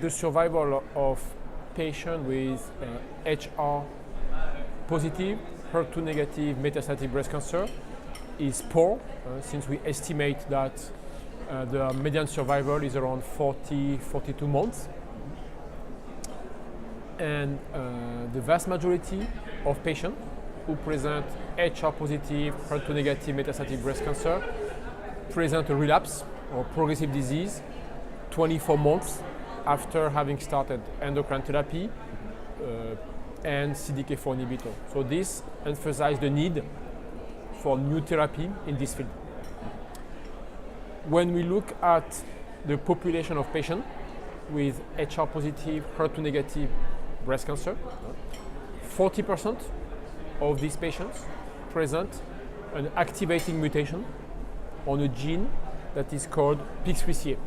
the survival of patients with HR positive, HER2 negative metastatic breast cancer is poor, since we estimate that the median survival is around 42 months. And the vast majority of patients who present HR positive, HER2 negative metastatic breast cancer present a relapse or progressive disease 24 months after having started endocrine therapy and CDK4 inhibitor. So this emphasizes the need for new therapy in this field. When we look at the population of patients with HR positive, HER2 negative breast cancer, 40% of these patients present an activating mutation on a gene that is called PIK3CA.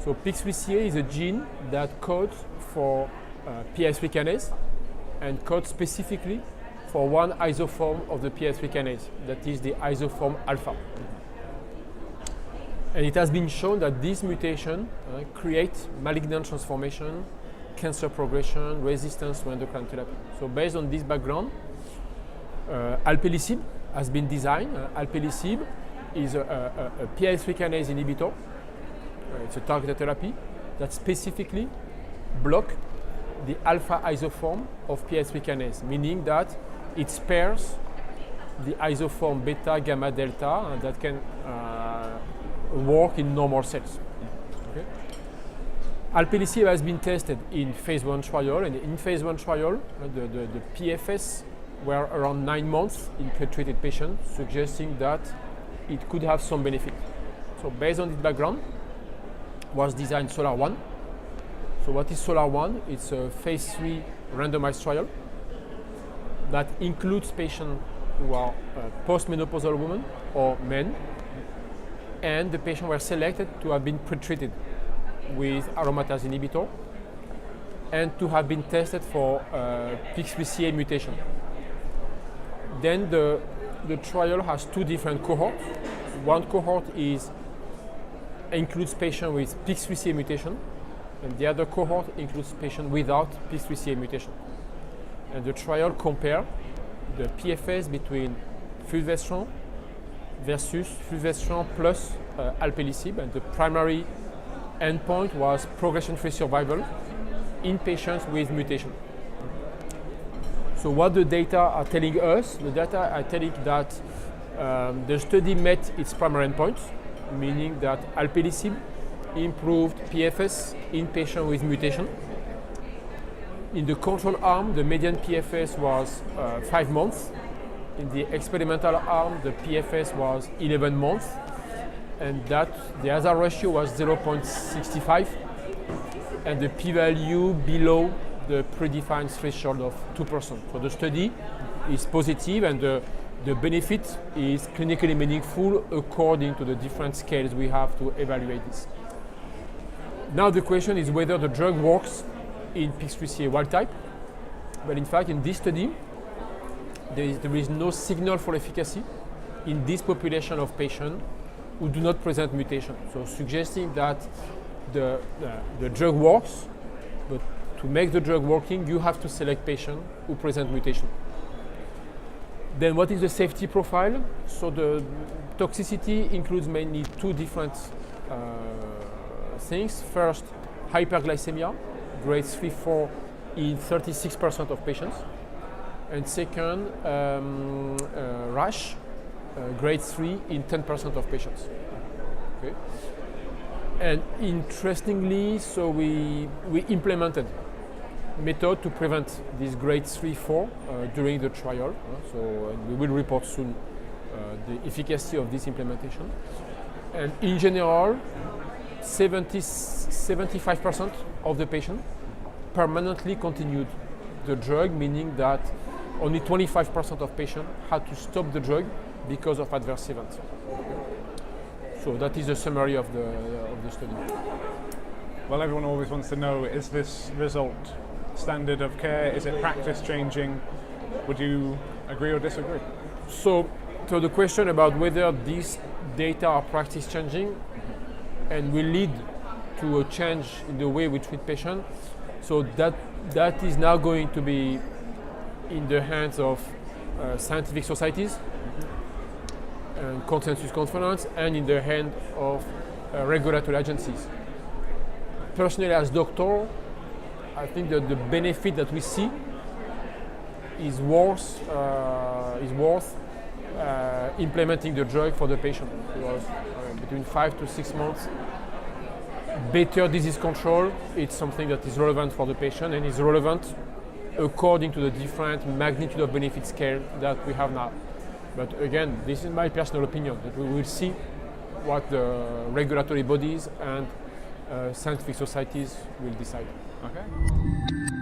So PIK3CA is a gene that codes for PI3 kinase and codes specifically for one isoform of the PI3 kinase, that is the isoform alpha. And it has been shown that this mutation creates malignant transformation, cancer progression, resistance to endocrine therapy. So based on this background, alpelisib has been designed. Alpelisib is a PI3 kinase inhibitor. It's a targeted therapy that specifically blocks the alpha isoform of PI3 kinase, meaning that it spares the isoform beta, gamma, delta that can work in normal cells. Okay. Alpelisib has been tested in phase 1 trial, and in phase 1 trial, the PFS were around 9 months in pretreated patients, suggesting that it could have some benefit. So based on this background, was designed SOLAR-1. So what is SOLAR-1? It's a phase 3 randomized trial that includes patients who are postmenopausal women or men, and the patients were selected to have been pretreated with aromatase inhibitor and to have been tested for PIK3CA mutation. Then the trial has two different cohorts. One cohort includes patients with PIK3CA mutation, and the other cohort includes patients without PIK3CA mutation. And the trial compared the PFS between fulvestrant versus fulvestrant plus alpelisib, and the primary endpoint was progression-free survival in patients with mutation. So what the data are telling us, the data are telling that the study met its primary endpoint, meaning that alpelisib improved PFS in patients with mutation. In the control arm, the median PFS was 5 months. In the experimental arm, the PFS was 11 months, and that the hazard ratio was 0.65, and the p-value below the predefined threshold of 2%. So the study is positive, and the benefit is clinically meaningful according to the different scales we have to evaluate this. Now the question is whether the drug works in PIK3CA wild type. But in fact, in this study, there is no signal for efficacy in this population of patients who do not present mutation. So suggesting that the drug works, but to make the drug working, you have to select patients who present mutation. Then what is the safety profile? So the toxicity includes mainly two different things. First, hyperglycaemia, grade 3-4 in 36% of patients. And second, rash, grade 3 in 10% of patients. Okay. And interestingly, so we implemented method to prevent this grade 3-4 during the trial. And we will report soon the efficacy of this implementation. And in general, 75% of the patients permanently continued the drug, meaning that only 25% of patients had to stop the drug because of adverse events. So that is a summary of the study. Well, everyone always wants to know, is this result standard of care? Is it practice changing? Would you agree or disagree? So the question about whether these data are practice changing and will lead to a change in the way we treat patients. So that is now going to be in the hands of scientific societies and consensus conference, and in the hand of regulatory agencies. Personally, as doctor, I think that the benefit that we see is worth implementing the drug for the patient, because between 5 to 6 months better disease control, it's something that is relevant for the patient and is relevant according to the different magnitude of benefit scale that we have now. But again, this is my personal opinion, that we will see what the regulatory bodies and scientific societies will decide. Okay.